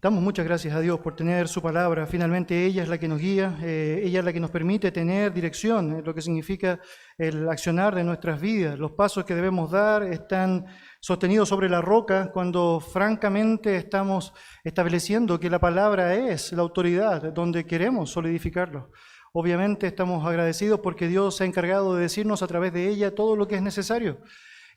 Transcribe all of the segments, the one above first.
Damos muchas gracias a Dios por tener su palabra. Finalmente ella es la que nos guía, ella es la que nos permite tener dirección, lo que significa el accionar de nuestras vidas. Los pasos que debemos dar están sostenidos sobre la roca cuando francamente estamos estableciendo que la palabra es la autoridad donde queremos solidificarlo. Obviamente estamos agradecidos porque Dios se ha encargado de decirnos a través de ella todo lo que es necesario.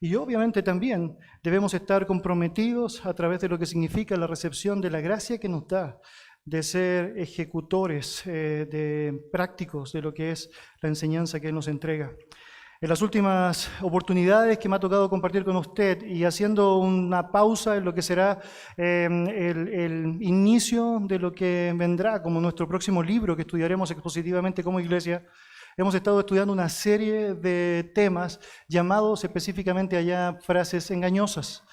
Y obviamente también debemos estar comprometidos a través de lo que significa la recepción de la gracia que nos da, de ser ejecutores, de prácticos de lo que es la enseñanza que Él nos entrega. En las últimas oportunidades que me ha tocado compartir con usted y haciendo una pausa en lo que será el inicio de lo que vendrá como nuestro próximo libro que estudiaremos expositivamente como iglesia, hemos estado estudiando una serie de temas llamados específicamente allá frases engañosas.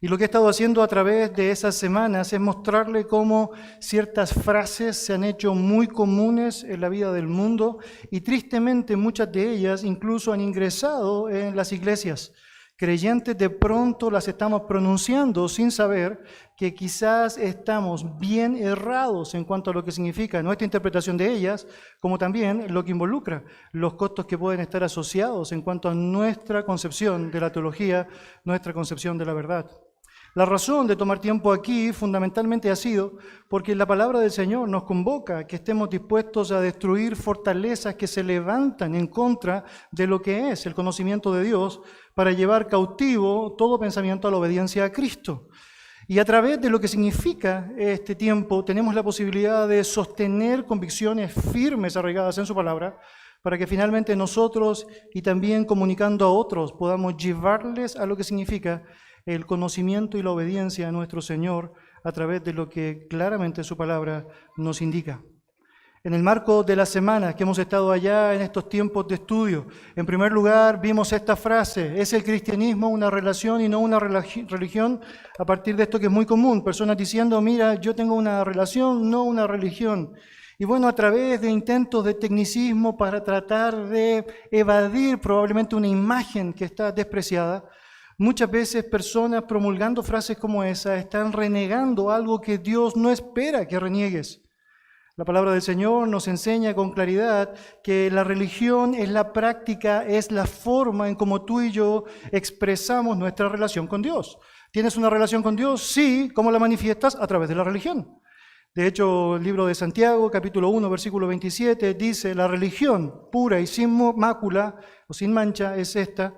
Y lo que he estado haciendo a través de esas semanas es mostrarle cómo ciertas frases se han hecho muy comunes en la vida del mundo y tristemente muchas de ellas incluso han ingresado en las iglesias. Creyentes de pronto las estamos pronunciando sin saber que quizás estamos bien errados en cuanto a lo que significa nuestra interpretación de ellas, como también lo que involucra los costos que pueden estar asociados en cuanto a nuestra concepción de la teología, nuestra concepción de la verdad. La razón de tomar tiempo aquí fundamentalmente ha sido porque la palabra del Señor nos convoca a que estemos dispuestos a destruir fortalezas que se levantan en contra de lo que es el conocimiento de Dios para llevar cautivo todo pensamiento a la obediencia a Cristo. Y a través de lo que significa este tiempo tenemos la posibilidad de sostener convicciones firmes arraigadas en su palabra para que finalmente nosotros y también comunicando a otros podamos llevarles a lo que significa el conocimiento y la obediencia a nuestro Señor a través de lo que claramente su palabra nos indica. En el marco de las semanas que hemos estado allá en estos tiempos de estudio, en primer lugar vimos esta frase: ¿es el cristianismo una relación y no una religión? A partir de esto que es muy común, personas diciendo, mira, yo tengo una relación, no una religión. Y bueno, a través de intentos de tecnicismo para tratar de evadir probablemente una imagen que está despreciada, muchas veces personas promulgando frases como esa están renegando algo que Dios no espera que reniegues. La palabra del Señor nos enseña con claridad que la religión es la práctica, es la forma en cómo tú y yo expresamos nuestra relación con Dios. ¿Tienes una relación con Dios? Sí. ¿Cómo la manifiestas? A través de la religión. De hecho, el libro de Santiago, capítulo 1, versículo 27, dice, la religión pura y sin mácula o sin mancha es esta,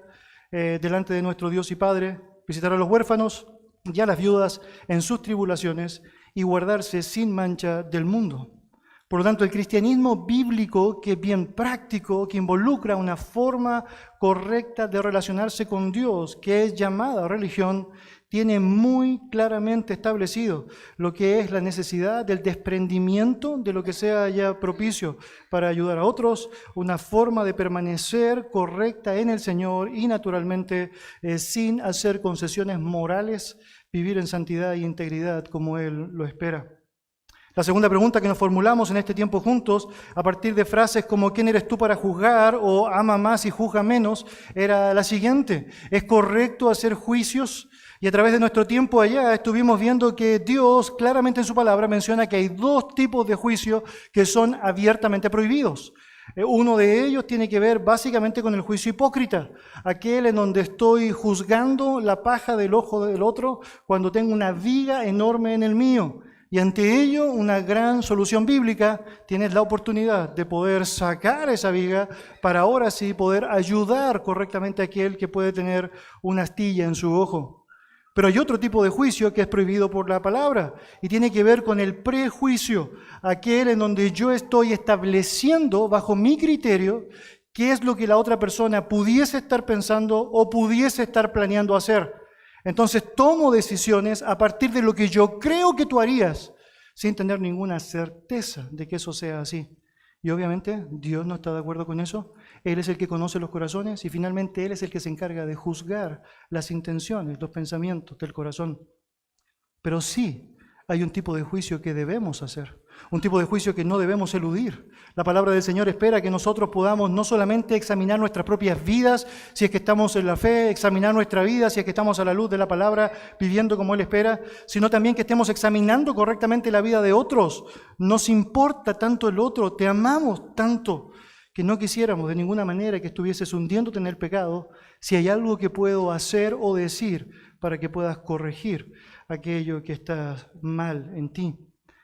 delante de nuestro Dios y Padre, visitar a los huérfanos y a las viudas en sus tribulaciones y guardarse sin mancha del mundo. Por lo tanto, el cristianismo bíblico, que es bien práctico, que involucra una forma correcta de relacionarse con Dios, que es llamada religión, tiene muy claramente establecido lo que es la necesidad del desprendimiento de lo que sea ya propicio para ayudar a otros, una forma de permanecer correcta en el Señor y naturalmente sin hacer concesiones morales, vivir en santidad e integridad como Él lo espera. La segunda pregunta que nos formulamos en este tiempo juntos, a partir de frases como ¿quién eres tú para juzgar? O ama más y juzga menos, era la siguiente: ¿es correcto hacer juicios? Y a través de nuestro tiempo allá estuvimos viendo que Dios claramente en su palabra menciona que hay dos tipos de juicio que son abiertamente prohibidos. Uno de ellos tiene que ver básicamente con el juicio hipócrita, aquel en donde estoy juzgando la paja del ojo del otro cuando tengo una viga enorme en el mío. Y ante ello, una gran solución bíblica, tienes la oportunidad de poder sacar esa viga para ahora sí poder ayudar correctamente a aquel que puede tener una astilla en su ojo. Pero hay otro tipo de juicio que es prohibido por la palabra y tiene que ver con el prejuicio, aquel en donde yo estoy estableciendo bajo mi criterio qué es lo que la otra persona pudiese estar pensando o pudiese estar planeando hacer. Entonces tomo decisiones a partir de lo que yo creo que tú harías, sin tener ninguna certeza de que eso sea así. Y obviamente Dios no está de acuerdo con eso. Él es el que conoce los corazones y finalmente Él es el que se encarga de juzgar las intenciones, los pensamientos del corazón. Pero sí hay un tipo de juicio que debemos hacer, un tipo de juicio que no debemos eludir. La palabra del Señor espera que nosotros podamos no solamente examinar nuestras propias vidas, si es que estamos en la fe, examinar nuestra vida, si es que estamos a la luz de la palabra, viviendo como Él espera, sino también que estemos examinando correctamente la vida de otros. Nos importa tanto el otro, te amamos tanto, que no quisiéramos de ninguna manera que estuvieses hundiéndote en el pecado, si hay algo que puedo hacer o decir para que puedas corregir aquello que está mal en ti.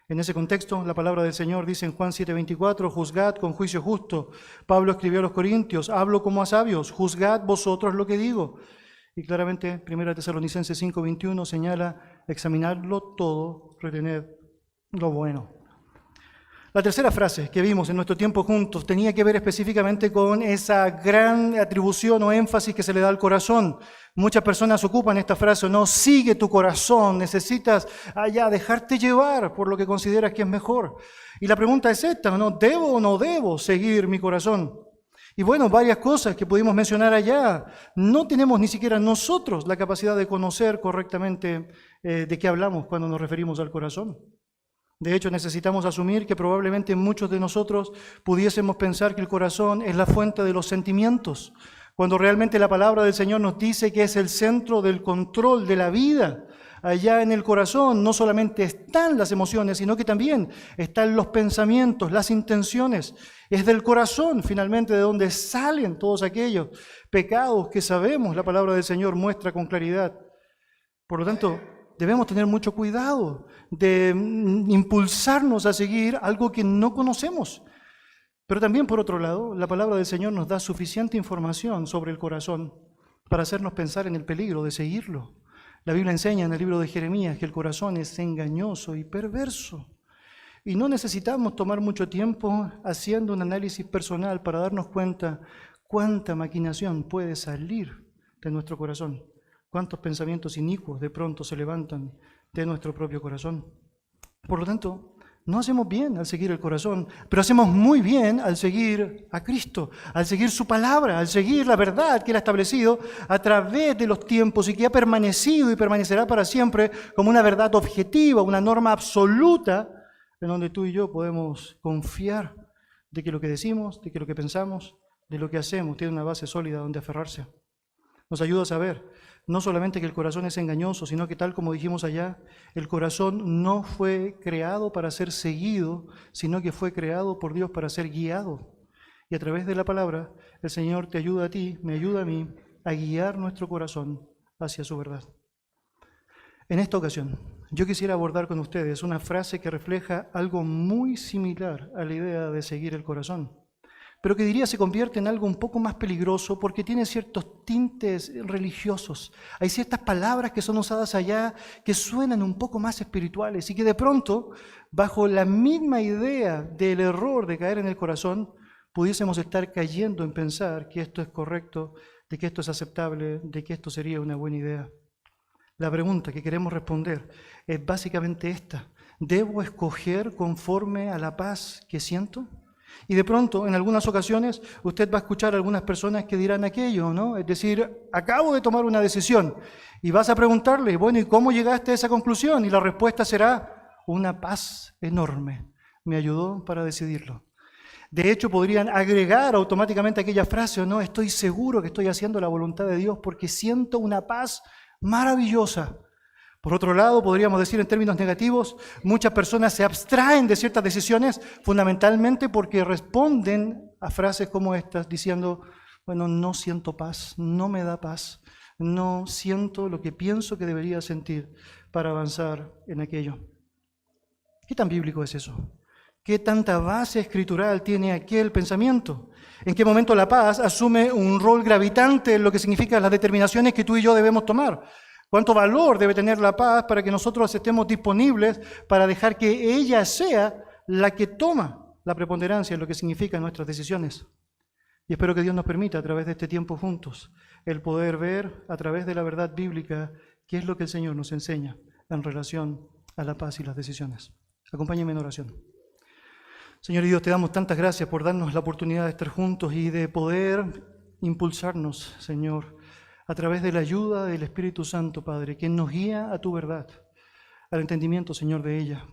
En ese contexto, la palabra del Señor dice en Juan 7:24, juzgad con juicio justo. Pablo escribió a los Corintios, hablo como a sabios, juzgad vosotros lo que digo. Y claramente, 1 Tesalonicenses 5:21 señala, examinadlo todo, retened lo bueno. La tercera frase que vimos en nuestro tiempo juntos tenía que ver específicamente con esa gran atribución o énfasis que se le da al corazón. Muchas personas ocupan esta frase, no, sigue tu corazón, necesitas allá dejarte llevar por lo que consideras que es mejor. Y la pregunta es esta, ¿no? ¿Debo o no debo seguir mi corazón? Y bueno, varias cosas que pudimos mencionar allá. No tenemos ni siquiera nosotros la capacidad de conocer correctamente de qué hablamos cuando nos referimos al corazón. De hecho, necesitamos asumir que probablemente muchos de nosotros pudiésemos pensar que el corazón es la fuente de los sentimientos, cuando realmente la palabra del Señor nos dice que es el centro del control de la vida. Allá en el corazón no solamente están las emociones, sino que también están los pensamientos, las intenciones. Es del corazón, finalmente, de donde salen todos aquellos pecados que sabemos, la palabra del Señor muestra con claridad. Por lo tanto, debemos tener mucho cuidado de impulsarnos a seguir algo que no conocemos. Pero también, por otro lado, la palabra del Señor nos da suficiente información sobre el corazón para hacernos pensar en el peligro de seguirlo. La Biblia enseña en el libro de Jeremías que el corazón es engañoso y perverso. Y no necesitamos tomar mucho tiempo haciendo un análisis personal para darnos cuenta cuánta maquinación puede salir de nuestro corazón. Cuántos pensamientos inicuos de pronto se levantan de nuestro propio corazón. Por lo tanto, no hacemos bien al seguir el corazón, pero hacemos muy bien al seguir a Cristo, al seguir su palabra, al seguir la verdad que Él ha establecido a través de los tiempos y que ha permanecido y permanecerá para siempre como una verdad objetiva, una norma absoluta en donde tú y yo podemos confiar de que lo que decimos, de que lo que pensamos, de lo que hacemos tiene una base sólida donde aferrarse. Nos ayuda a saber no solamente que el corazón es engañoso, sino que tal como dijimos allá, el corazón no fue creado para ser seguido, sino que fue creado por Dios para ser guiado. Y a través de la palabra, el Señor te ayuda a ti, me ayuda a mí, a guiar nuestro corazón hacia su verdad. En esta ocasión, yo quisiera abordar con ustedes una frase que refleja algo muy similar a la idea de seguir el corazón, pero que diría se convierte en algo un poco más peligroso porque tiene ciertos tintes religiosos. Hay ciertas palabras que son usadas allá que suenan un poco más espirituales y que de pronto, bajo la misma idea del error de caer en el corazón, pudiésemos estar cayendo en pensar que esto es correcto, de que esto es aceptable, de que esto sería una buena idea. La pregunta que queremos responder es básicamente esta: ¿debo escoger conforme a la paz que siento? Y de pronto, en algunas ocasiones, usted va a escuchar a algunas personas que dirán aquello, ¿no? Es decir, acabo de tomar una decisión y vas a preguntarle, bueno, ¿y cómo llegaste a esa conclusión? Y la respuesta será, una paz enorme me ayudó para decidirlo. De hecho, podrían agregar automáticamente aquella frase, ¿no? Estoy seguro que estoy haciendo la voluntad de Dios porque siento una paz maravillosa. Por otro lado, podríamos decir en términos negativos, muchas personas se abstraen de ciertas decisiones fundamentalmente porque responden a frases como estas, diciendo, bueno, no siento paz, no me da paz, no siento lo que pienso que debería sentir para avanzar en aquello. ¿Qué tan bíblico es eso? ¿Qué tanta base escritural tiene aquel pensamiento? ¿En qué momento la paz asume un rol gravitante en lo que significan las determinaciones que tú y yo debemos tomar? ¿Cuánto valor debe tener la paz para que nosotros estemos disponibles para dejar que ella sea la que toma la preponderancia en lo que significan nuestras decisiones? Y espero que Dios nos permita a través de este tiempo juntos el poder ver a través de la verdad bíblica qué es lo que el Señor nos enseña en relación a la paz y las decisiones. Acompáñenme en oración. Señor y Dios, te damos tantas gracias por darnos la oportunidad de estar juntos y de poder impulsarnos, Señor, a través de la ayuda del Espíritu Santo, Padre, que nos guía a tu verdad, al entendimiento, Señor, de ella.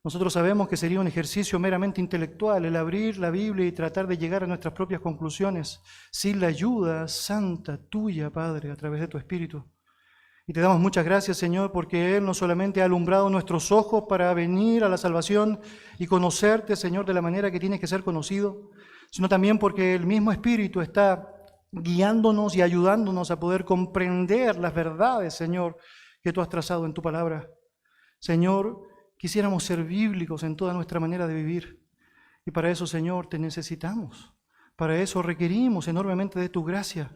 Nosotros sabemos que sería un ejercicio meramente intelectual el abrir la Biblia y tratar de llegar a nuestras propias conclusiones sin la ayuda santa tuya, Padre, a través de tu Espíritu. Y te damos muchas gracias, Señor, porque Él no solamente ha alumbrado nuestros ojos para venir a la salvación y conocerte, Señor, de la manera que tienes que ser conocido, sino también porque el mismo Espíritu está guiándonos y ayudándonos a poder comprender las verdades, Señor, que tú has trazado en tu palabra. Señor, quisiéramos ser bíblicos en toda nuestra manera de vivir. Y para eso, Señor, te necesitamos. Para eso requerimos enormemente de tu gracia.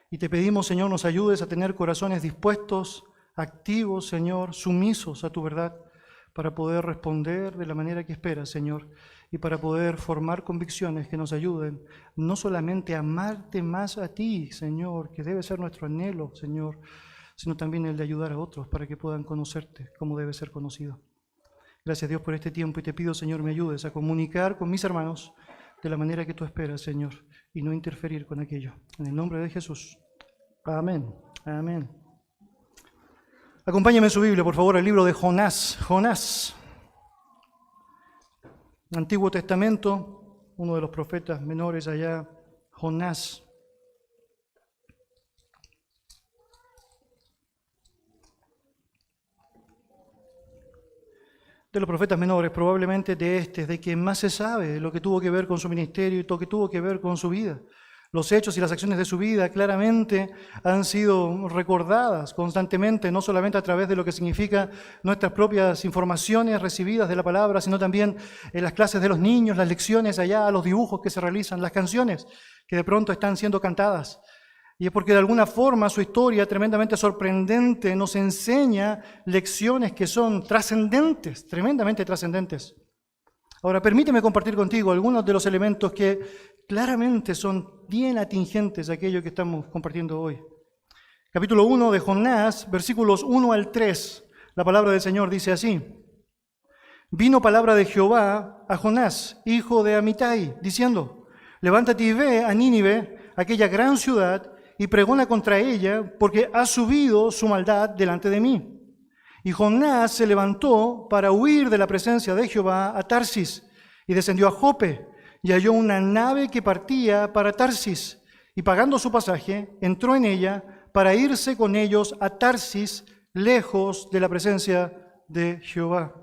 Y te pedimos, Señor, nos ayudes a tener corazones dispuestos, activos, Señor, sumisos a tu verdad, para poder responder de la manera que esperas, Señor, y para poder formar convicciones que nos ayuden no solamente a amarte más a ti, Señor, que debe ser nuestro anhelo, Señor, sino también el de ayudar a otros para que puedan conocerte como debe ser conocido. Gracias, Dios, por este tiempo, y te pido, Señor, me ayudes a comunicar con mis hermanos de la manera que tú esperas, Señor, y no interferir con aquello. En el nombre de Jesús. Amén. Amén. Acompáñame en su Biblia, por favor, al libro de Jonás. Jonás. Antiguo Testamento, uno de los profetas menores allá, Jonás. De los profetas menores, probablemente de quien más se sabe, de lo que tuvo que ver con su ministerio y lo que tuvo que ver con su vida. Los hechos y las acciones de su vida claramente han sido recordadas constantemente, no solamente a través de lo que significa nuestras propias informaciones recibidas de la palabra, sino también en las clases de los niños, las lecciones allá, los dibujos que se realizan, las canciones que de pronto están siendo cantadas. Y es porque de alguna forma su historia tremendamente sorprendente nos enseña lecciones que son trascendentes, tremendamente trascendentes. Ahora, permíteme compartir contigo algunos de los elementos que claramente son bien atingentes a aquello que estamos compartiendo hoy. Capítulo 1 de Jonás, versículos 1 al 3. La palabra del Señor dice así: Vino palabra de Jehová a Jonás, hijo de Amitai, diciendo: Levántate y ve a Nínive, aquella gran ciudad, y pregona contra ella, porque ha subido su maldad delante de mí. Y Jonás se levantó para huir de la presencia de Jehová a Tarsis, y descendió a Jope, y halló una nave que partía para Tarsis, y pagando su pasaje, entró en ella para irse con ellos a Tarsis, lejos de la presencia de Jehová.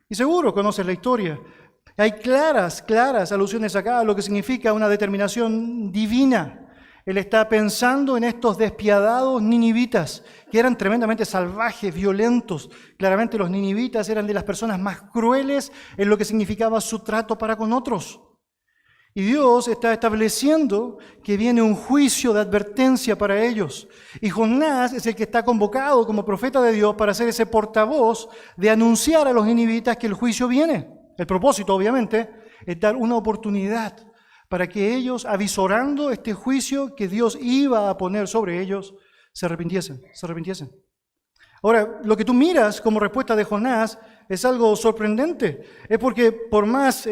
Y seguro conoces la historia. Hay claras alusiones acá a lo que significa una determinación divina. Él está pensando en estos despiadados ninivitas, que eran tremendamente salvajes, violentos. Claramente los ninivitas eran de las personas más crueles en lo que significaba su trato para con otros. Y Dios está estableciendo que viene un juicio de advertencia para ellos. Y Jonás es el que está convocado como profeta de Dios para ser ese portavoz de anunciar a los ninivitas que el juicio viene. El propósito, obviamente, es dar una oportunidad para que ellos, avisorando este juicio que Dios iba a poner sobre ellos, se arrepintiesen. Ahora, lo que tú miras como respuesta de Jonás es algo sorprendente. Es porque por más,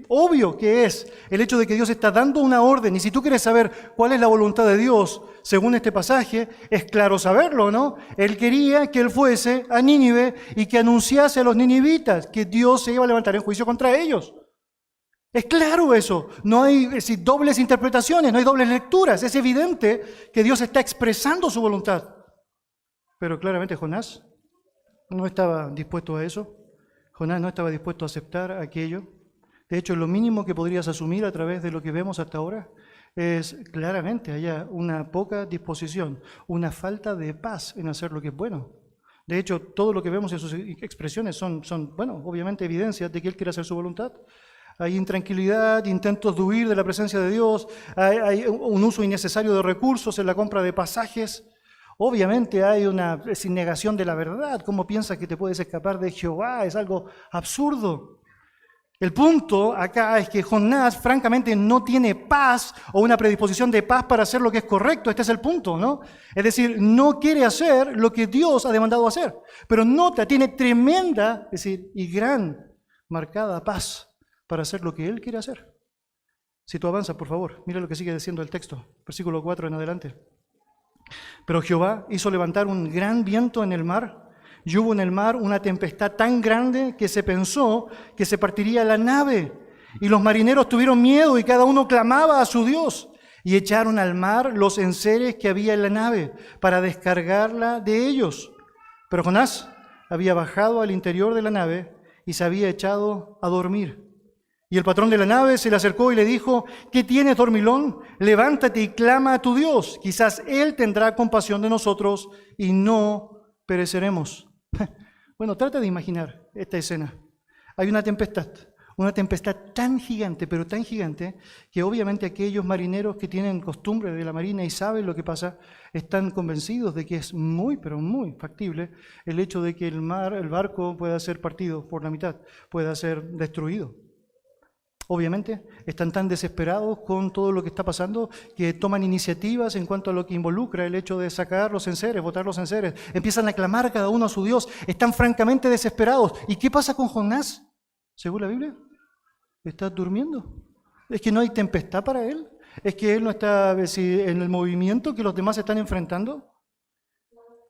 obvio que es el hecho de que Dios está dando una orden, y si tú quieres saber cuál es la voluntad de Dios, según este pasaje, es claro saberlo, ¿no? Él quería que él fuese a Nínive y que anunciase a los ninivitas que Dios se iba a levantar en juicio contra ellos. Es claro eso, no hay dobles interpretaciones, no hay dobles lecturas, es evidente que Dios está expresando su voluntad. Pero claramente Jonás no estaba dispuesto a eso, Jonás no estaba dispuesto a aceptar aquello. De hecho, lo mínimo que podrías asumir a través de lo que vemos hasta ahora es claramente haya una poca disposición, una falta de paz en hacer lo que es bueno. De hecho, todo lo que vemos en sus expresiones son obviamente evidencias de que Él quiere hacer su voluntad. Hay intranquilidad, intentos de huir de la presencia de Dios, hay un uso innecesario de recursos en la compra de pasajes. Obviamente hay una negación de la verdad. ¿Cómo piensas que te puedes escapar de Jehová? Es algo absurdo. El punto acá es que Jonás francamente no tiene paz o una predisposición de paz para hacer lo que es correcto. Este es el punto, ¿no? Es decir, no quiere hacer lo que Dios ha demandado hacer. Pero nota, tiene tremenda, y gran, marcada paz para hacer lo que Él quiere hacer. Si tú avanzas, por favor, mira lo que sigue diciendo el texto, versículo 4 en adelante. Pero Jehová hizo levantar un gran viento en el mar, Y hubo en el mar una tempestad tan grande que se pensó que se partiría la nave. Y los marineros tuvieron miedo y cada uno clamaba a su Dios. Y echaron al mar los enseres que había en la nave para descargarla de ellos. Pero Jonás había bajado al interior de la nave y se había echado a dormir. Y el patrón de la nave se le acercó y le dijo: ¿qué tienes, dormilón? Levántate y clama a tu Dios. Quizás Él tendrá compasión de nosotros y no pereceremos. Bueno, trata de imaginar esta escena. Hay una tempestad tan gigante, pero tan gigante, que obviamente aquellos marineros que tienen costumbre de la marina y saben lo que pasa, están convencidos de que es muy, pero muy factible el hecho de que el barco pueda ser partido por la mitad, pueda ser destruido. Obviamente están tan desesperados con todo lo que está pasando que toman iniciativas en cuanto a lo que involucra el hecho de sacar los enseres, botar los enseres. Empiezan a clamar cada uno a su Dios, están francamente desesperados. ¿Y qué pasa con Jonás? Según la Biblia, está durmiendo. Es que no hay tempestad para él. Es que él no está en el movimiento que los demás están enfrentando.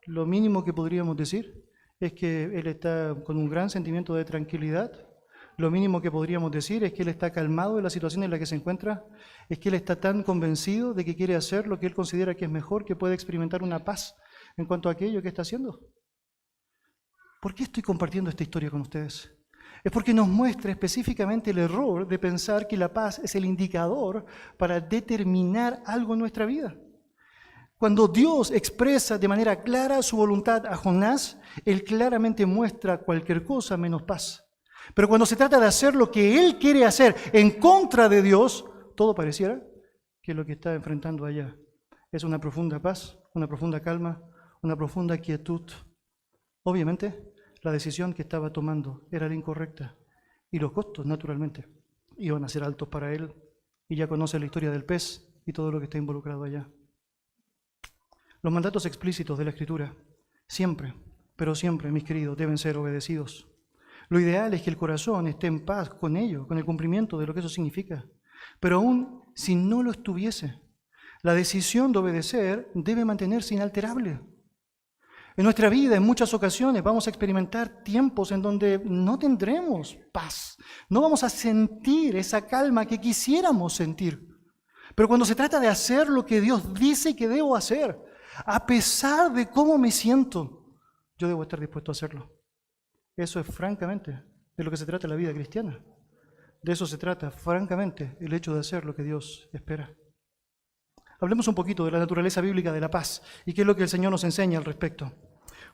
Lo mínimo que podríamos decir es que él está con un gran sentimiento de tranquilidad. Lo mínimo que podríamos decir es que él está calmado de la situación en la que se encuentra. Es que él está tan convencido de que quiere hacer lo que él considera que es mejor, que puede experimentar una paz en cuanto a aquello que está haciendo. ¿Por qué estoy compartiendo esta historia con ustedes? Es porque nos muestra específicamente el error de pensar que la paz es el indicador para determinar algo en nuestra vida. Cuando Dios expresa de manera clara su voluntad a Jonás, Él claramente muestra cualquier cosa menos paz. Pero cuando se trata de hacer lo que Él quiere hacer en contra de Dios, todo pareciera que lo que está enfrentando allá es una profunda paz, una profunda calma, una profunda quietud. Obviamente, la decisión que estaba tomando era la incorrecta y los costos, naturalmente, iban a ser altos para él. Y ya conoce la historia del pez y todo lo que está involucrado allá. Los mandatos explícitos de la Escritura siempre, pero siempre, mis queridos, deben ser obedecidos. Lo ideal es que el corazón esté en paz con ello, con el cumplimiento de lo que eso significa. Pero aún si no lo estuviese, la decisión de obedecer debe mantenerse inalterable. En nuestra vida, en muchas ocasiones, vamos a experimentar tiempos en donde no tendremos paz. No vamos a sentir esa calma que quisiéramos sentir. Pero cuando se trata de hacer lo que Dios dice que debo hacer, a pesar de cómo me siento, yo debo estar dispuesto a hacerlo. Eso es francamente de lo que se trata la vida cristiana. De eso se trata, francamente, el hecho de hacer lo que Dios espera. Hablemos un poquito de la naturaleza bíblica de la paz y qué es lo que el Señor nos enseña al respecto.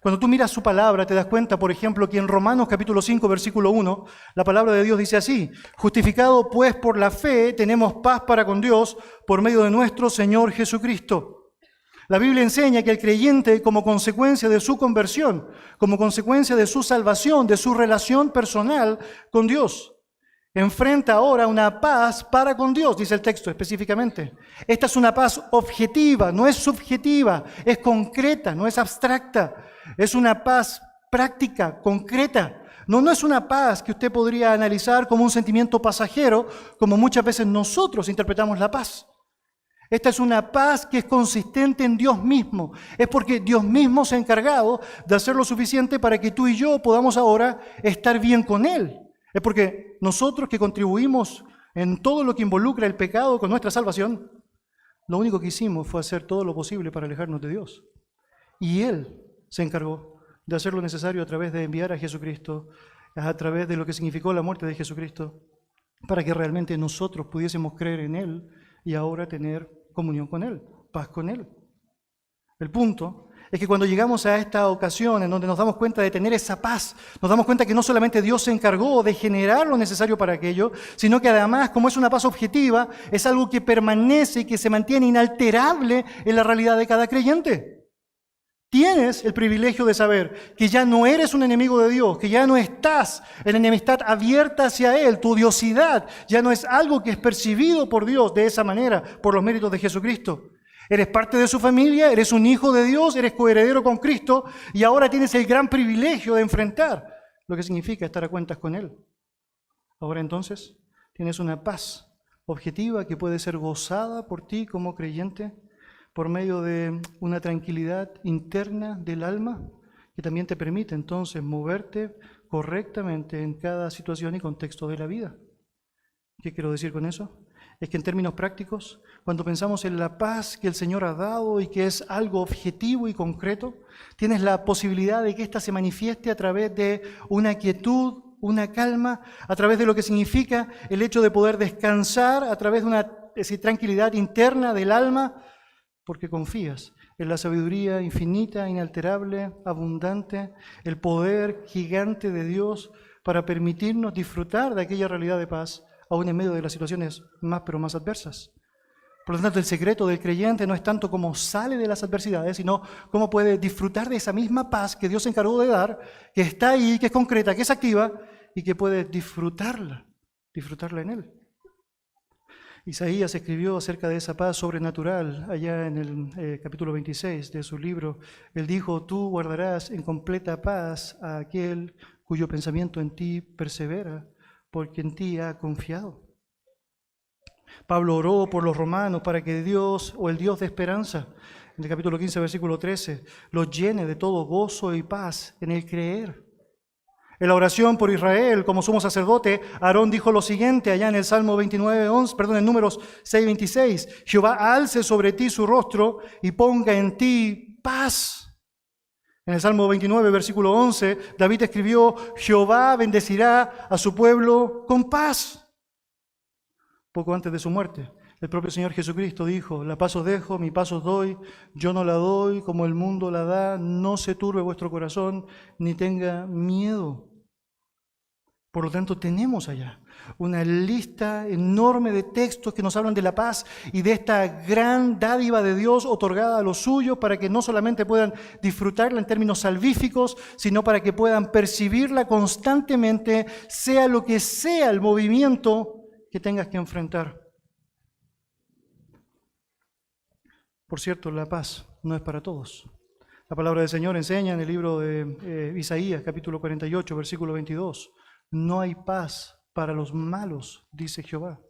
Cuando tú miras su palabra, te das cuenta, por ejemplo, que en Romanos capítulo 5, versículo 1, la palabra de Dios dice así: justificado pues por la fe, tenemos paz para con Dios por medio de nuestro Señor Jesucristo. La Biblia enseña que el creyente, como consecuencia de su conversión, como consecuencia de su salvación, de su relación personal con Dios, enfrenta ahora una paz para con Dios, dice el texto específicamente. Esta es una paz objetiva, no es subjetiva, es concreta, no es abstracta. Es una paz práctica, concreta. No es una paz que usted podría analizar como un sentimiento pasajero, como muchas veces nosotros interpretamos la paz. Esta es una paz que es consistente en Dios mismo. Es porque Dios mismo se ha encargado de hacer lo suficiente para que tú y yo podamos ahora estar bien con Él. Es porque nosotros que contribuimos en todo lo que involucra el pecado con nuestra salvación, lo único que hicimos fue hacer todo lo posible para alejarnos de Dios. Y Él se encargó de hacer lo necesario a través de enviar a Jesucristo, a través de lo que significó la muerte de Jesucristo, para que realmente nosotros pudiésemos creer en Él y ahora tener comunión con Él, paz con Él. El punto es que cuando llegamos a esta ocasión en donde nos damos cuenta de tener esa paz, nos damos cuenta que no solamente Dios se encargó de generar lo necesario para aquello, sino que además, como es una paz objetiva, es algo que permanece y que se mantiene inalterable en la realidad de cada creyente. Tienes el privilegio de saber que ya no eres un enemigo de Dios, que ya no estás en enemistad abierta hacia Él. Tu odiosidad ya no es algo que es percibido por Dios de esa manera, por los méritos de Jesucristo. Eres parte de su familia, eres un hijo de Dios, eres coheredero con Cristo y ahora tienes el gran privilegio de enfrentar lo que significa estar a cuentas con Él. Ahora entonces tienes una paz objetiva que puede ser gozada por ti como creyente por medio de una tranquilidad interna del alma que también te permite entonces moverte correctamente en cada situación y contexto de la vida. ¿Qué quiero decir con eso? Es que en términos prácticos, cuando pensamos en la paz que el Señor ha dado y que es algo objetivo y concreto, tienes la posibilidad de que ésta se manifieste a través de una quietud, una calma, a través de lo que significa el hecho de poder descansar, a través de una tranquilidad interna del alma, porque confías en la sabiduría infinita, inalterable, abundante, el poder gigante de Dios para permitirnos disfrutar de aquella realidad de paz, aún en medio de las situaciones más pero más adversas. Por lo tanto, el secreto del creyente no es tanto cómo sale de las adversidades, sino cómo puede disfrutar de esa misma paz que Dios se encargó de dar, que está ahí, que es concreta, que es activa y que puede disfrutarla en Él. Isaías escribió acerca de esa paz sobrenatural allá en el capítulo 26 de su libro. Él dijo, tú guardarás en completa paz a aquel cuyo pensamiento en ti persevera, porque en ti ha confiado. Pablo oró por los romanos para que Dios, o el Dios de esperanza, en el capítulo 15, versículo 13, los llene de todo gozo y paz en el creer. En la oración por Israel, como sumo sacerdote, Aarón dijo lo siguiente allá en el Salmo 29:11, en Números 6:26, Jehová alce sobre ti su rostro y ponga en ti paz. En el Salmo 29, versículo 11, David escribió, Jehová bendecirá a su pueblo con paz. Poco antes de su muerte, el propio Señor Jesucristo dijo, la paz os dejo, mi paz os doy, yo no la doy como el mundo la da, no se turbe vuestro corazón, ni tenga miedo. Por lo tanto, tenemos allá una lista enorme de textos que nos hablan de la paz y de esta gran dádiva de Dios otorgada a los suyos para que no solamente puedan disfrutarla en términos salvíficos, sino para que puedan percibirla constantemente, sea lo que sea el movimiento que tengas que enfrentar. Por cierto, la paz no es para todos. La palabra del Señor enseña en el libro de Isaías, capítulo 48, versículo 22, no hay paz para los malos, dice Jehová,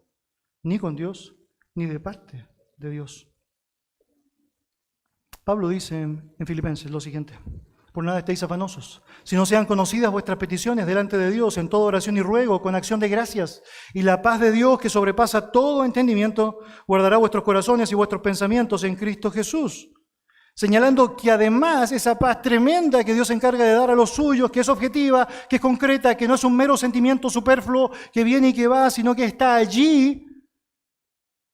ni con Dios, ni de parte de Dios. Pablo dice en Filipenses lo siguiente, por nada estéis afanosos, sino sean conocidas vuestras peticiones delante de Dios en toda oración y ruego, con acción de gracias, y la paz de Dios que sobrepasa todo entendimiento, guardará vuestros corazones y vuestros pensamientos en Cristo Jesús. Señalando que además esa paz tremenda que Dios se encarga de dar a los suyos, que es objetiva, que es concreta, que no es un mero sentimiento superfluo que viene y que va, sino que está allí,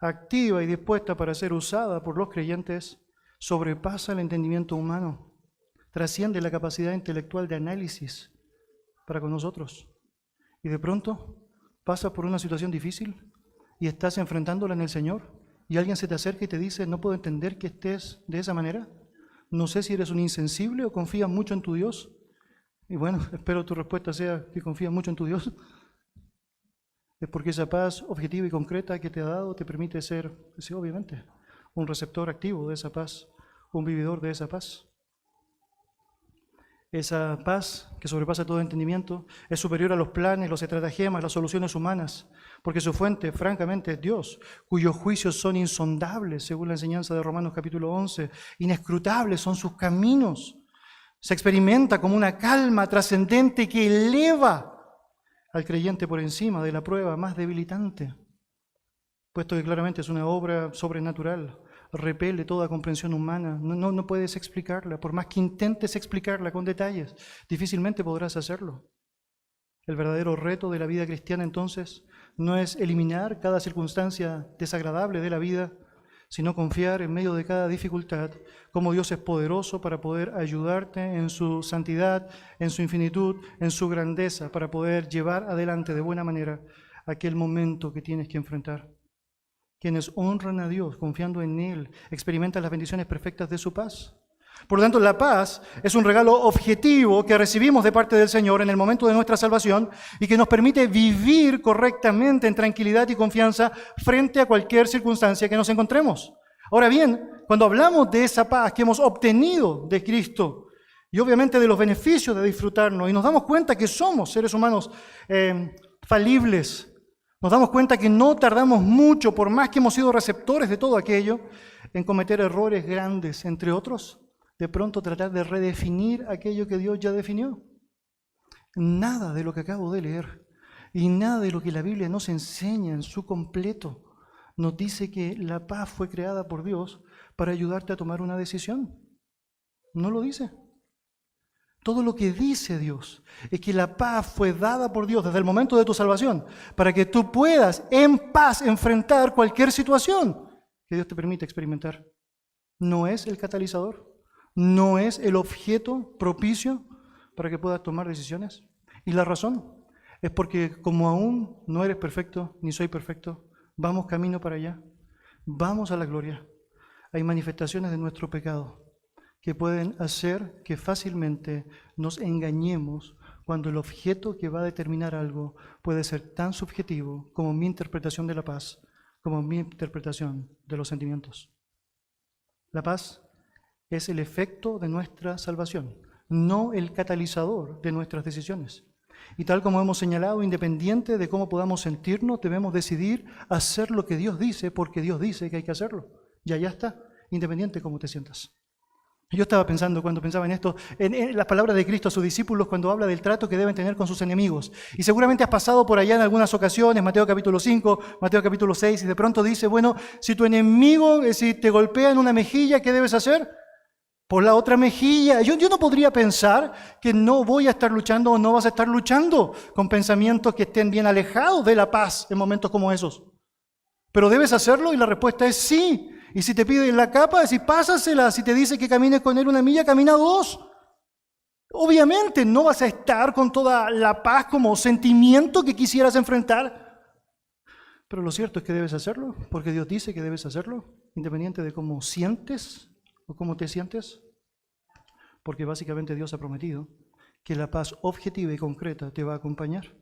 activa y dispuesta para ser usada por los creyentes, sobrepasa el entendimiento humano, trasciende la capacidad intelectual de análisis para con nosotros. Y de pronto pasas por una situación difícil y estás enfrentándola en el Señor. Y alguien se te acerca y te dice, no puedo entender que estés de esa manera. No sé si eres un insensible o confías mucho en tu Dios. Y bueno, espero tu respuesta sea que confías mucho en tu Dios. Es porque esa paz objetiva y concreta que te ha dado te permite ser, sí, obviamente, un receptor activo de esa paz, un vividor de esa paz. Esa paz que sobrepasa todo entendimiento es superior a los planes, los estratagemas, las soluciones humanas, porque su fuente, francamente, es Dios, cuyos juicios son insondables, según la enseñanza de Romanos capítulo 11, inescrutables son sus caminos. Se experimenta como una calma trascendente que eleva al creyente por encima de la prueba más debilitante, puesto que claramente es una obra sobrenatural. Repele toda comprensión humana, no puedes explicarla, por más que intentes explicarla con detalles, difícilmente podrás hacerlo. El verdadero reto de la vida cristiana entonces no es eliminar cada circunstancia desagradable de la vida, sino confiar en medio de cada dificultad cómo Dios es poderoso para poder ayudarte en su santidad, en su infinitud, en su grandeza, para poder llevar adelante de buena manera aquel momento que tienes que enfrentar. Quienes honran a Dios confiando en Él experimentan las bendiciones perfectas de su paz. Por lo tanto, la paz es un regalo objetivo que recibimos de parte del Señor en el momento de nuestra salvación y que nos permite vivir correctamente en tranquilidad y confianza frente a cualquier circunstancia que nos encontremos. Ahora bien, cuando hablamos de esa paz que hemos obtenido de Cristo y obviamente de los beneficios de disfrutarnos y nos damos cuenta que somos seres humanos falibles, nos damos cuenta que no tardamos mucho, por más que hemos sido receptores de todo aquello, en cometer errores grandes, entre otros, de pronto tratar de redefinir aquello que Dios ya definió. Nada de lo que acabo de leer y nada de lo que la Biblia nos enseña en su completo nos dice que la paz fue creada por Dios para ayudarte a tomar una decisión. No lo dice. Todo lo que dice Dios es que la paz fue dada por Dios desde el momento de tu salvación para que tú puedas en paz enfrentar cualquier situación que Dios te permite experimentar. No es el catalizador, no es el objeto propicio para que puedas tomar decisiones. Y la razón es porque como aún no eres perfecto, ni soy perfecto, vamos camino para allá, vamos a la gloria. Hay manifestaciones de nuestro pecado que pueden hacer que fácilmente nos engañemos cuando el objeto que va a determinar algo puede ser tan subjetivo como mi interpretación de la paz, como mi interpretación de los sentimientos. La paz es el efecto de nuestra salvación, no el catalizador de nuestras decisiones. Y tal como hemos señalado, independiente de cómo podamos sentirnos, debemos decidir hacer lo que Dios dice porque Dios dice que hay que hacerlo. Y allá está, independiente de cómo te sientas. Yo estaba pensando, cuando pensaba en esto, en las palabras de Cristo a sus discípulos cuando habla del trato que deben tener con sus enemigos. Y seguramente has pasado por allá en algunas ocasiones, Mateo capítulo 5, Mateo capítulo 6, y de pronto dice, bueno, si tu enemigo, si te golpea en una mejilla, ¿qué debes hacer? Por la otra mejilla. Yo no podría pensar que no voy a estar luchando o no vas a estar luchando con pensamientos que estén bien alejados de la paz en momentos como esos. Pero debes hacerlo y la respuesta es sí. Y si te pide la capa, decir, pásasela. Si te dice que camines con él una milla, camina 2. Obviamente no vas a estar con toda la paz como sentimiento que quisieras enfrentar. Pero lo cierto es que debes hacerlo, porque Dios dice que debes hacerlo, independiente de cómo sientes o cómo te sientes. Porque básicamente Dios ha prometido que la paz objetiva y concreta te va a acompañar.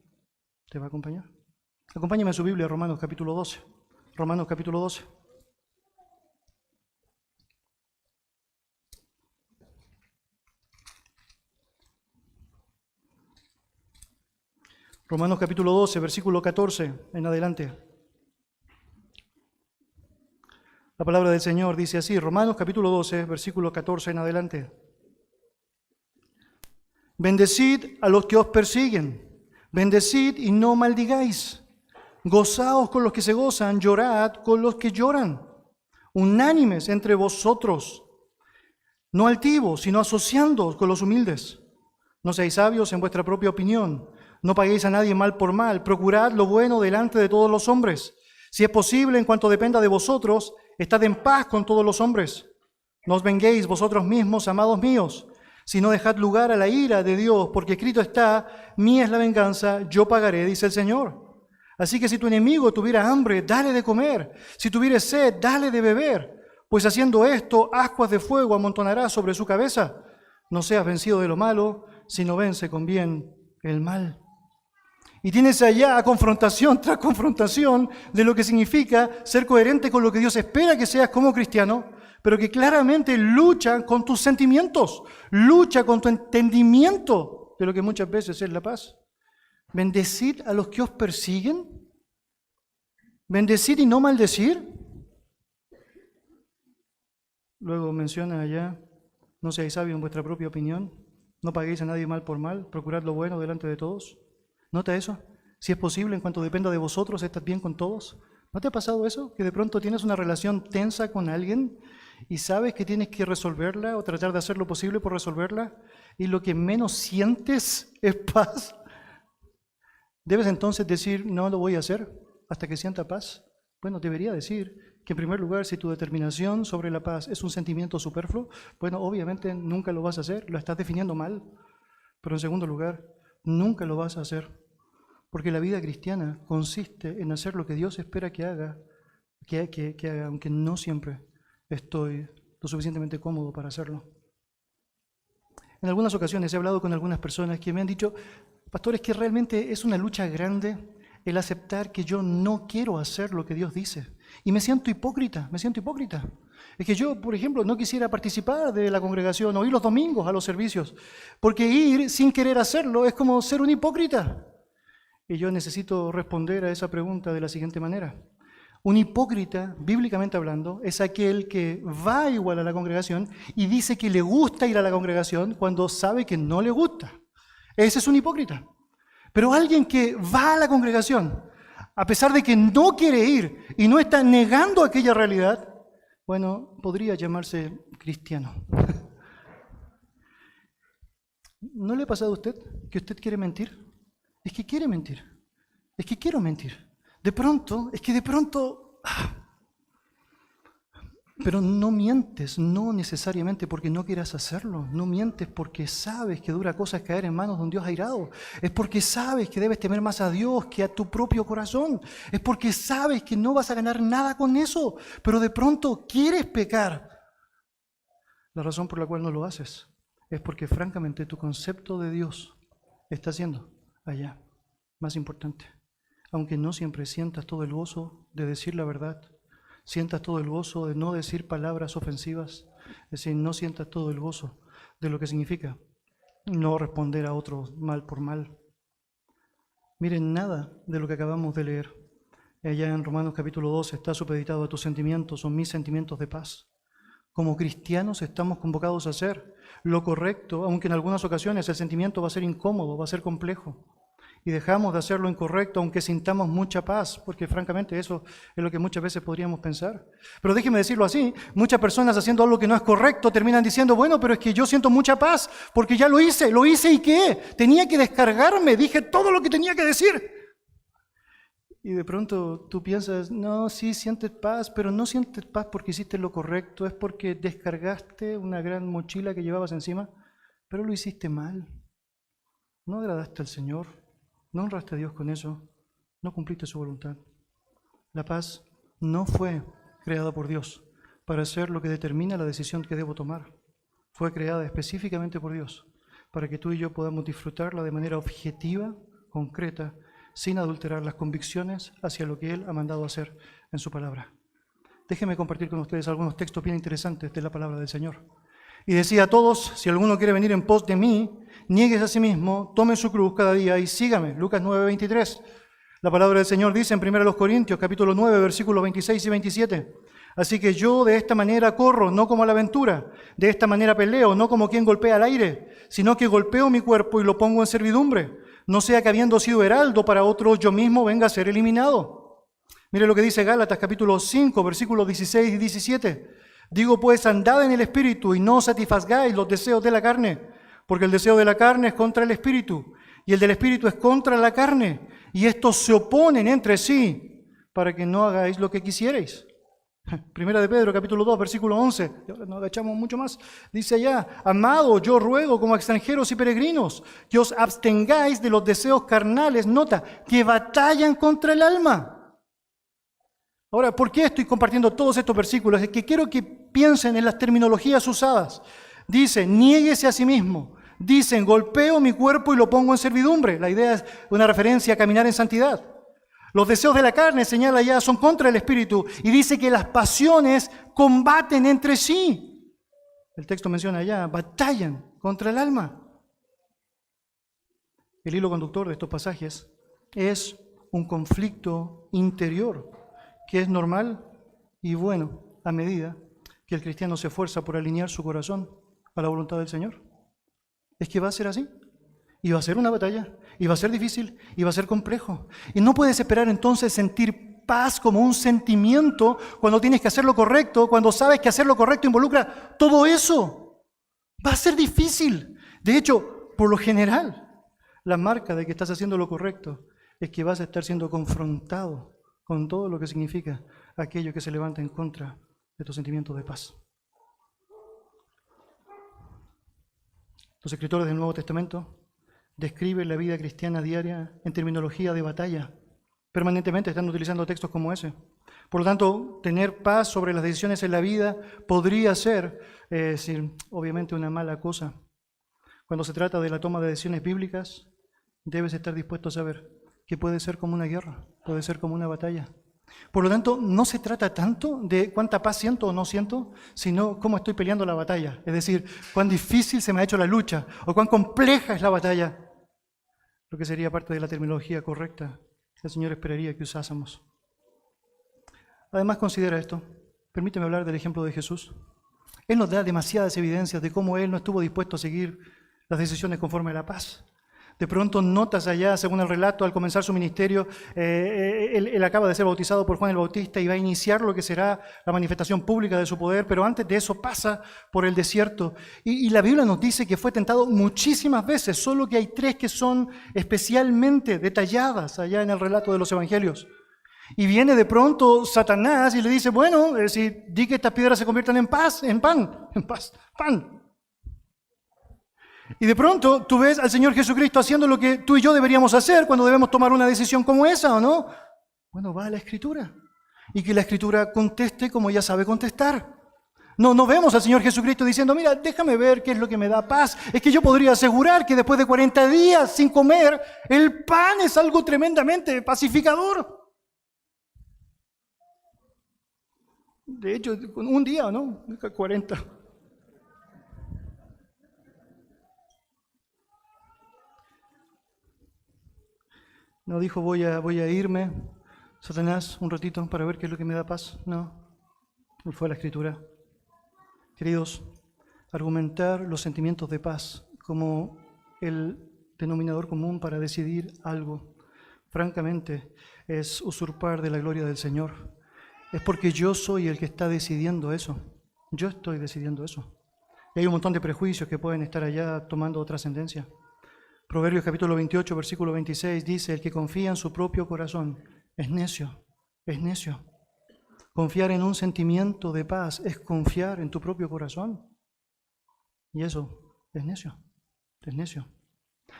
Te va a acompañar. Acompáñame a su Biblia, Romanos capítulo 12. Romanos capítulo 12. Romanos capítulo 12, versículo 14 en adelante. La palabra del Señor dice así, Romanos capítulo 12, versículo 14 en adelante. Bendecid a los que os persiguen, bendecid y no maldigáis. Gozaos con los que se gozan, llorad con los que lloran. Unánimes entre vosotros, no altivos, sino asociándoos con los humildes. No seáis sabios en vuestra propia opinión. No paguéis a nadie mal por mal. Procurad lo bueno delante de todos los hombres. Si es posible, en cuanto dependa de vosotros, estad en paz con todos los hombres. No os venguéis vosotros mismos, amados míos, sino dejad lugar a la ira de Dios, porque escrito está, mía es la venganza, yo pagaré, dice el Señor. Así que si tu enemigo tuviera hambre, dale de comer. Si tuviere sed, dale de beber. Pues haciendo esto, ascuas de fuego amontonará sobre su cabeza. No seas vencido de lo malo, sino vence con bien el mal. Y tienes allá confrontación tras confrontación de lo que significa ser coherente con lo que Dios espera que seas como cristiano, pero que claramente lucha con tus sentimientos, lucha con tu entendimiento de lo que muchas veces es la paz. Bendecid a los que os persiguen, bendecid y no maldecir. Luego menciona allá, no seáis sabios en vuestra propia opinión, no paguéis a nadie mal por mal, procurad lo bueno delante de todos. ¿Nota eso? Si es posible, en cuanto dependa de vosotros, estás bien con todos. ¿No te ha pasado eso? Que de pronto tienes una relación tensa con alguien y sabes que tienes que resolverla o tratar de hacer lo posible por resolverla y lo que menos sientes es paz. ¿Debes entonces decir, no lo voy a hacer hasta que sienta paz? Bueno, debería decir que en primer lugar, si tu determinación sobre la paz es un sentimiento superfluo, bueno, obviamente nunca lo vas a hacer, lo estás definiendo mal. Pero en segundo lugar, nunca lo vas a hacer. Porque la vida cristiana consiste en hacer lo que Dios espera que haga, que haga, aunque no siempre estoy lo suficientemente cómodo para hacerlo. En algunas ocasiones he hablado con algunas personas que me han dicho, pastor, es que realmente es una lucha grande el aceptar que yo no quiero hacer lo que Dios dice. Y me siento hipócrita. Es que yo, por ejemplo, no quisiera participar de la congregación o ir los domingos a los servicios, porque ir sin querer hacerlo es como ser un hipócrita. Y yo necesito responder a esa pregunta de la siguiente manera. Un hipócrita, bíblicamente hablando, es aquel que va igual a la congregación y dice que le gusta ir a la congregación cuando sabe que no le gusta. Ese es un hipócrita. Pero alguien que va a la congregación, a pesar de que no quiere ir y no está negando aquella realidad, bueno, podría llamarse cristiano. ¿No le ha pasado a usted que usted quiere mentir? Es que quiere mentir. Es que quiero mentir. De pronto, pero no mientes, no necesariamente porque no quieras hacerlo. No mientes porque sabes que dura cosa es caer en manos de un Dios airado. Es porque sabes que debes temer más a Dios que a tu propio corazón. Es porque sabes que no vas a ganar nada con eso, pero de pronto quieres pecar. La razón por la cual no lo haces es porque francamente tu concepto de Dios está siendo allá más importante. Aunque no siempre sientas todo el gozo de decir la verdad, sientas todo el gozo de no decir palabras ofensivas, es decir, no sientas todo el gozo de lo que significa no responder a otros mal por mal. Miren, nada de lo que acabamos de leer allá en Romanos capítulo 12 está supeditado a tus sentimientos o mis sentimientos de paz. Como cristianos estamos convocados a hacer lo correcto, aunque en algunas ocasiones el sentimiento va a ser incómodo, va a ser complejo. Y dejamos de hacer lo incorrecto aunque sintamos mucha paz, porque francamente eso es lo que muchas veces podríamos pensar. Pero déjeme decirlo así, muchas personas haciendo algo que no es correcto terminan diciendo, bueno, pero es que yo siento mucha paz, porque ya lo hice y ¿qué? Tenía que descargarme, dije todo lo que tenía que decir. Y de pronto tú piensas, no, sí sientes paz, pero no sientes paz porque hiciste lo correcto, es porque descargaste una gran mochila que llevabas encima, pero lo hiciste mal. No agradaste al Señor. No honraste a Dios con eso, no cumpliste su voluntad. La paz no fue creada por Dios para ser lo que determina la decisión que debo tomar. Fue creada específicamente por Dios para que tú y yo podamos disfrutarla de manera objetiva, concreta, sin adulterar las convicciones hacia lo que Él ha mandado hacer en su palabra. Déjenme compartir con ustedes algunos textos bien interesantes de la palabra del Señor. Y decía a todos, si alguno quiere venir en pos de mí, niéguese a sí mismo, tome su cruz cada día y sígame. Lucas 9:23. La palabra del Señor dice en 1 Corintios, capítulo 9, versículos 26 y 27. Así que yo de esta manera corro, no como a la aventura. De esta manera peleo, no como quien golpea al aire, sino que golpeo mi cuerpo y lo pongo en servidumbre. No sea que habiendo sido heraldo para otros, yo mismo venga a ser eliminado. Mire lo que dice Gálatas, capítulo 5, versículos 16 y 17. Digo pues, andad en el Espíritu y no satisfagáis los deseos de la carne, porque el deseo de la carne es contra el Espíritu, y el del Espíritu es contra la carne, y estos se oponen entre sí, para que no hagáis lo que quisierais. Primera de Pedro, capítulo 2, versículo 11, nos agachamos mucho más, dice allá, amado, yo ruego como extranjeros y peregrinos, que os abstengáis de los deseos carnales, nota, que batallan contra el alma. Ahora, ¿por qué estoy compartiendo todos estos versículos? Es que quiero que piensen en las terminologías usadas. Dice, niéguese a sí mismo. Dicen, golpeo mi cuerpo y lo pongo en servidumbre. La idea es una referencia a caminar en santidad. Los deseos de la carne, señala ya, son contra el Espíritu. Y dice que las pasiones combaten entre sí. El texto menciona ya, batallan contra el alma. El hilo conductor de estos pasajes es un conflicto interior, que es normal y bueno a medida que el cristiano se esfuerza por alinear su corazón a la voluntad del Señor. Es que va a ser así, y va a ser una batalla, y va a ser difícil, y va a ser complejo. Y no puedes esperar entonces sentir paz como un sentimiento cuando tienes que hacer lo correcto, cuando sabes que hacer lo correcto involucra todo eso. Va a ser difícil. De hecho, por lo general, la marca de que estás haciendo lo correcto es que vas a estar siendo confrontado con todo lo que significa aquello que se levanta en contra de tu sentimiento de paz. Los escritores del Nuevo Testamento describen la vida cristiana diaria en terminología de batalla. Permanentemente están utilizando textos como ese. Por lo tanto, tener paz sobre las decisiones en la vida podría ser, obviamente, una mala cosa. Cuando se trata de la toma de decisiones bíblicas, debes estar dispuesto a saber que puede ser como una guerra, puede ser como una batalla. Por lo tanto, no se trata tanto de cuánta paz siento o no siento, sino cómo estoy peleando la batalla. Es decir, cuán difícil se me ha hecho la lucha o cuán compleja es la batalla. Lo que sería parte de la terminología correcta que el Señor esperaría que usásemos. Además, considera esto. Permíteme hablar del ejemplo de Jesús. Él nos da demasiadas evidencias de cómo Él no estuvo dispuesto a seguir las decisiones conforme a la paz. De pronto notas allá, según el relato, al comenzar su ministerio, él acaba de ser bautizado por Juan el Bautista y va a iniciar lo que será la manifestación pública de su poder, pero antes de eso pasa por el desierto. Y la Biblia nos dice que fue tentado muchísimas veces, solo que hay 3 que son especialmente detalladas allá en el relato de los evangelios. Y viene de pronto Satanás y le dice, bueno, di que estas piedras se conviertan en pan. Y de pronto tú ves al Señor Jesucristo haciendo lo que tú y yo deberíamos hacer cuando debemos tomar una decisión como esa, ¿o no? Bueno, va a la Escritura. Y que la Escritura conteste como ella sabe contestar. No vemos al Señor Jesucristo diciendo, mira, déjame ver qué es lo que me da paz. Es que yo podría asegurar que después de 40 días sin comer, el pan es algo tremendamente pacificador. De hecho, un día, ¿no? 40. No dijo, voy a irme, Satanás, un ratito para ver qué es lo que me da paz. No, él fue a la Escritura. Queridos, argumentar los sentimientos de paz como el denominador común para decidir algo, francamente, es usurpar de la gloria del Señor. Es porque yo soy el que está decidiendo eso. Yo estoy decidiendo eso. Y hay un montón de prejuicios que pueden estar allá tomando trascendencia. Proverbios capítulo 28, versículo 26 dice, el que confía en su propio corazón es necio, es necio. Confiar en un sentimiento de paz es confiar en tu propio corazón. Y eso es necio, es necio.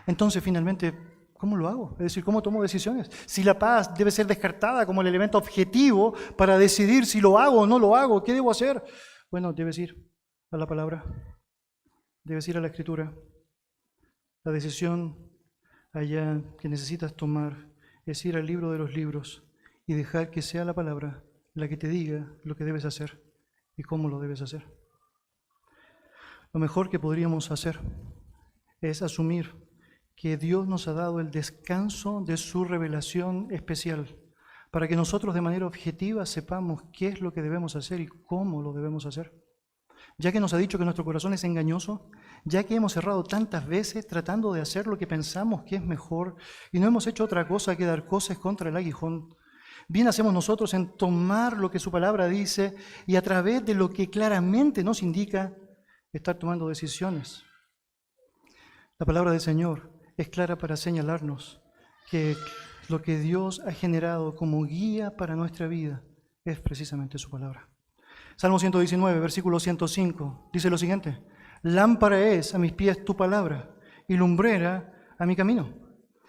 Entonces, finalmente, ¿cómo lo hago? Es decir, ¿cómo tomo decisiones? Si la paz debe ser descartada como el elemento objetivo para decidir si lo hago o no lo hago, ¿qué debo hacer? Bueno, debes ir a la palabra, debes ir a la Escritura. La decisión allá que necesitas tomar es ir al libro de los libros y dejar que sea la palabra la que te diga lo que debes hacer y cómo lo debes hacer. Lo mejor que podríamos hacer es asumir que Dios nos ha dado el descanso de su revelación especial para que nosotros de manera objetiva sepamos qué es lo que debemos hacer y cómo lo debemos hacer. Ya que nos ha dicho que nuestro corazón es engañoso, ya que hemos errado tantas veces tratando de hacer lo que pensamos que es mejor y no hemos hecho otra cosa que dar cosas contra el aguijón, bien hacemos nosotros en tomar lo que su palabra dice y a través de lo que claramente nos indica, estar tomando decisiones. La palabra del Señor es clara para señalarnos que lo que Dios ha generado como guía para nuestra vida es precisamente su palabra. Salmo 119, versículo 105, dice lo siguiente, lámpara es a mis pies tu palabra y lumbrera a mi camino.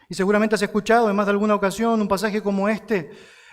Y seguramente has escuchado en más de alguna ocasión un pasaje como este.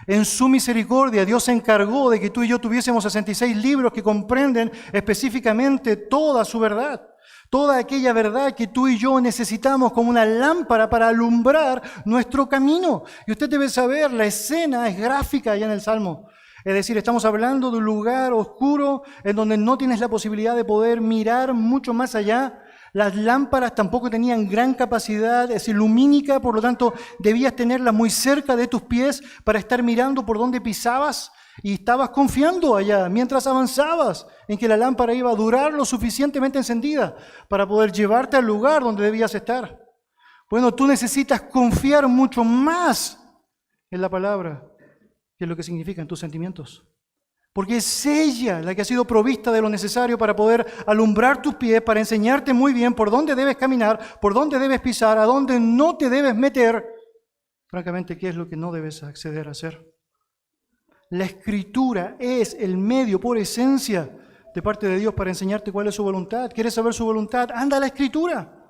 En su misericordia Dios se encargó de que tú y yo tuviésemos 66 libros que comprenden específicamente toda su verdad. Toda aquella verdad que tú y yo necesitamos como una lámpara para alumbrar nuestro camino. Y usted debe saber, la escena es gráfica allá en el Salmo. Es decir, estamos hablando de un lugar oscuro en donde no tienes la posibilidad de poder mirar mucho más allá. Las lámparas tampoco tenían gran capacidad, es lumínica, por lo tanto debías tenerlas muy cerca de tus pies para estar mirando por donde pisabas y estabas confiando allá mientras avanzabas en que la lámpara iba a durar lo suficientemente encendida para poder llevarte al lugar donde debías estar. Bueno, tú necesitas confiar mucho más en la palabra que es lo que significan tus sentimientos. Porque es ella la que ha sido provista de lo necesario para poder alumbrar tus pies, para enseñarte muy bien por dónde debes caminar, por dónde debes pisar, a dónde no te debes meter. Francamente, ¿qué es lo que no debes acceder a hacer? La Escritura es el medio por esencia de parte de Dios para enseñarte cuál es su voluntad. ¿Quieres saber su voluntad? Anda a la Escritura.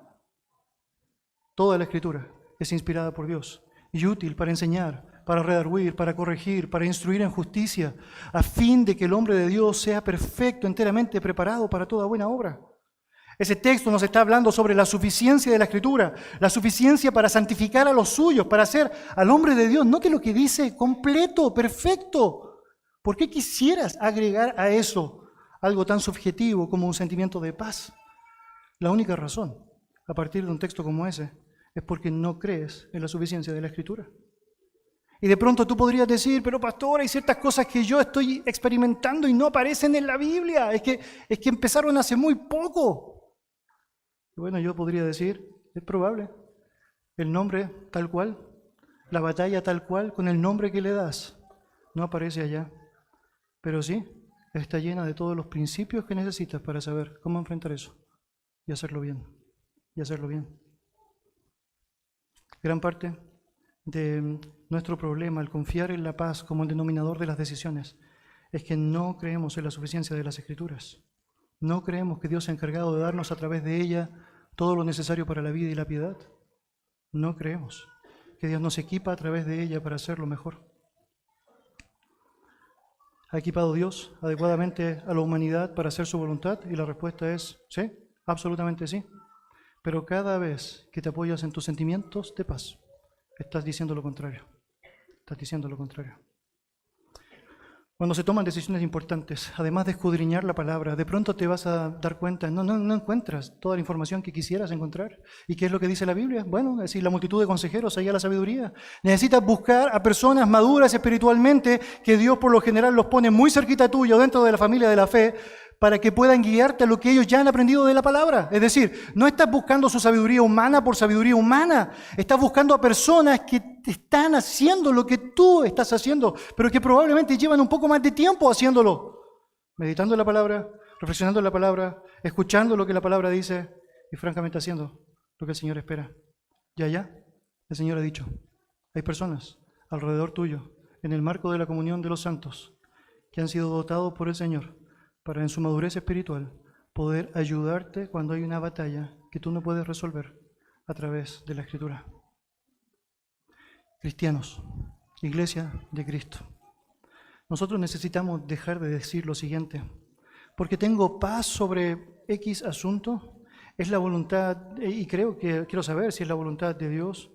Toda la Escritura es inspirada por Dios y útil para enseñar, para redarguir, para corregir, para instruir en justicia, a fin de que el hombre de Dios sea perfecto, enteramente preparado para toda buena obra. Ese texto nos está hablando sobre la suficiencia de la Escritura, la suficiencia para santificar a los suyos, para hacer al hombre de Dios, note lo que dice, completo, perfecto. ¿Por qué quisieras agregar a eso algo tan subjetivo como un sentimiento de paz? La única razón, a partir de un texto como ese, es porque no crees en la suficiencia de la Escritura. Y de pronto tú podrías decir, pero pastor, hay ciertas cosas que yo estoy experimentando y no aparecen en la Biblia. Es que empezaron hace muy poco. Y bueno, yo podría decir, es probable. El nombre tal cual, la batalla tal cual, con el nombre que le das, no aparece allá. Pero sí, está llena de todos los principios que necesitas para saber cómo enfrentar eso y hacerlo bien. Y hacerlo bien. Gran parte de nuestro problema al confiar en la paz como el denominador de las decisiones es que no creemos en la suficiencia de las Escrituras. No creemos que Dios se ha encargado de darnos a través de ella todo lo necesario para la vida y la piedad. No creemos que Dios nos equipa a través de ella para hacerlo mejor. ¿Ha equipado Dios adecuadamente a la humanidad para hacer su voluntad? Y la respuesta es sí, absolutamente sí. Pero cada vez que te apoyas en tus sentimientos de paz, estás diciendo lo contrario. Estás diciendo lo contrario. Cuando se toman decisiones importantes, además de escudriñar la palabra, de pronto te vas a dar cuenta, no encuentras toda la información que quisieras encontrar. ¿Y qué es lo que dice la Biblia? Bueno, es decir, la multitud de consejeros, ahí a la sabiduría. Necesitas buscar a personas maduras espiritualmente, que Dios por lo general los pone muy cerquita tuyo, dentro de la familia de la fe, para que puedan guiarte a lo que ellos ya han aprendido de la palabra. Es decir, no estás buscando su sabiduría humana por sabiduría humana. Estás buscando a personas que están haciendo lo que tú estás haciendo, pero que probablemente llevan un poco más de tiempo haciéndolo. Meditando en la palabra, reflexionando en la palabra, escuchando lo que la palabra dice y francamente haciendo lo que el Señor espera. Y allá, el Señor ha dicho, hay personas alrededor tuyo, en el marco de la comunión de los santos, que han sido dotados por el Señor para en su madurez espiritual poder ayudarte cuando hay una batalla que tú no puedes resolver a través de la Escritura. Cristianos, Iglesia de Cristo, nosotros necesitamos dejar de decir lo siguiente: porque tengo paz sobre X asunto, es la voluntad, y quiero saber si es la voluntad de Dios.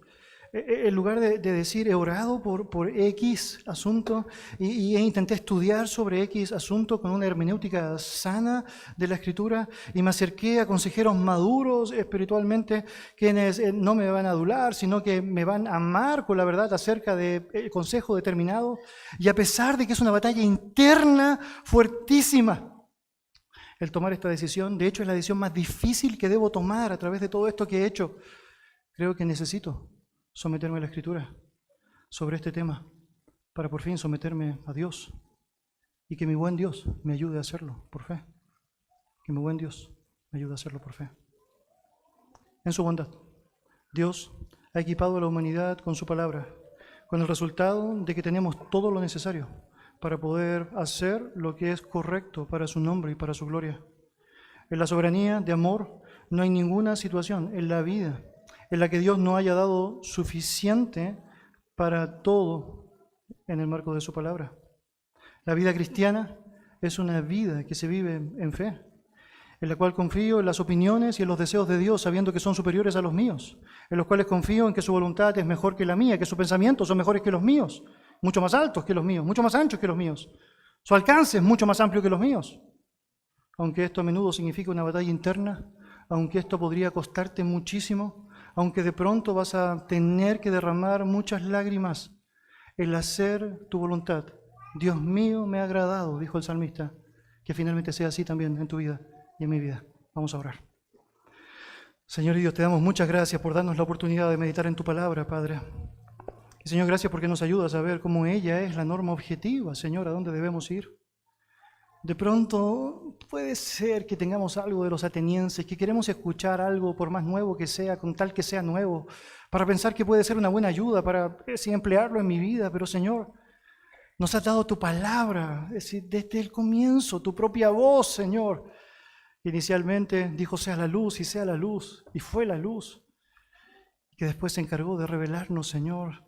En lugar de decir he orado por X asunto y intenté estudiar sobre X asunto con una hermenéutica sana de la Escritura, y me acerqué a consejeros maduros espiritualmente, quienes no me van a adular, sino que me van a amar con la verdad acerca del consejo determinado, y a pesar de que es una batalla interna fuertísima, el tomar esta decisión, de hecho es la decisión más difícil que debo tomar a través de todo esto que he hecho, creo que necesito someterme a la Escritura sobre este tema para por fin someterme a Dios y que mi buen Dios me ayude a hacerlo por fe. Que mi buen Dios me ayude a hacerlo por fe. En su bondad, Dios ha equipado a la humanidad con su palabra, con el resultado de que tenemos todo lo necesario para poder hacer lo que es correcto para su nombre y para su gloria. En la soberanía de amor no hay ninguna situación en la vida en la que Dios no haya dado suficiente para todo en el marco de su palabra. La vida cristiana es una vida que se vive en fe, en la cual confío en las opiniones y en los deseos de Dios, sabiendo que son superiores a los míos, en los cuales confío en que su voluntad es mejor que la mía, que sus pensamientos son mejores que los míos, mucho más altos que los míos, mucho más anchos que los míos, su alcance es mucho más amplio que los míos. Aunque esto a menudo significa una batalla interna, aunque esto podría costarte muchísimo, aunque de pronto vas a tener que derramar muchas lágrimas, el hacer tu voluntad, Dios mío, me ha agradado, dijo el salmista, que finalmente sea así también en tu vida y en mi vida. Vamos a orar. Señor y Dios, te damos muchas gracias por darnos la oportunidad de meditar en tu palabra, Padre. Y Señor, gracias porque nos ayudas a ver cómo ella es la norma objetiva, Señor, a dónde debemos ir. De pronto puede ser que tengamos algo de los atenienses, que queremos escuchar algo por más nuevo que sea, con tal que sea nuevo, para pensar que puede ser una buena ayuda, para emplearlo en mi vida. Pero Señor, nos has dado tu palabra, es decir, desde el comienzo, tu propia voz, Señor. Inicialmente dijo sea la luz, y fue la luz, que después se encargó de revelarnos, Señor,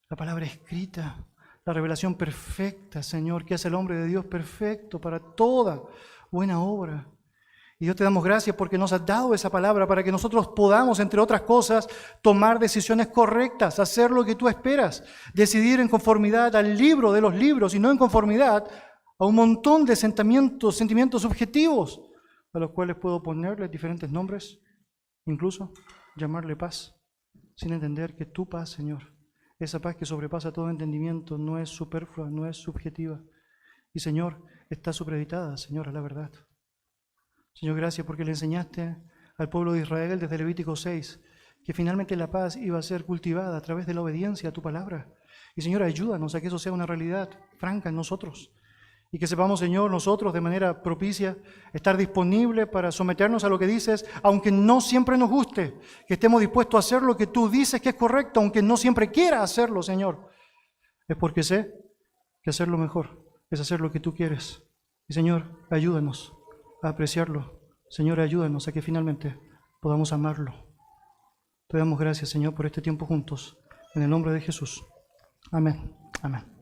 la palabra escrita, la revelación perfecta, Señor, que hace el hombre de Dios perfecto para toda buena obra. Y Dios, te damos gracias porque nos has dado esa palabra para que nosotros podamos, entre otras cosas, tomar decisiones correctas, hacer lo que tú esperas, decidir en conformidad al libro de los libros y no en conformidad a un montón de sentimientos subjetivos, a los cuales puedo ponerles diferentes nombres, incluso llamarle paz, sin entender que tu paz, Señor, esa paz que sobrepasa todo entendimiento, no es superflua, no es subjetiva. Y Señor, está supeditada, Señor, a la verdad. Señor, gracias porque le enseñaste al pueblo de Israel desde Levítico 6 que finalmente la paz iba a ser cultivada a través de la obediencia a tu palabra. Y Señor, ayúdanos a que eso sea una realidad franca en nosotros. Y que sepamos, Señor, nosotros de manera propicia estar disponibles para someternos a lo que dices, aunque no siempre nos guste, que estemos dispuestos a hacer lo que tú dices que es correcto, aunque no siempre quiera hacerlo, Señor. Es porque sé que hacerlo mejor es hacer lo que tú quieres. Y Señor, ayúdanos a apreciarlo. Señor, ayúdanos a que finalmente podamos amarlo. Te damos gracias, Señor, por este tiempo juntos. En el nombre de Jesús. Amén. Amén.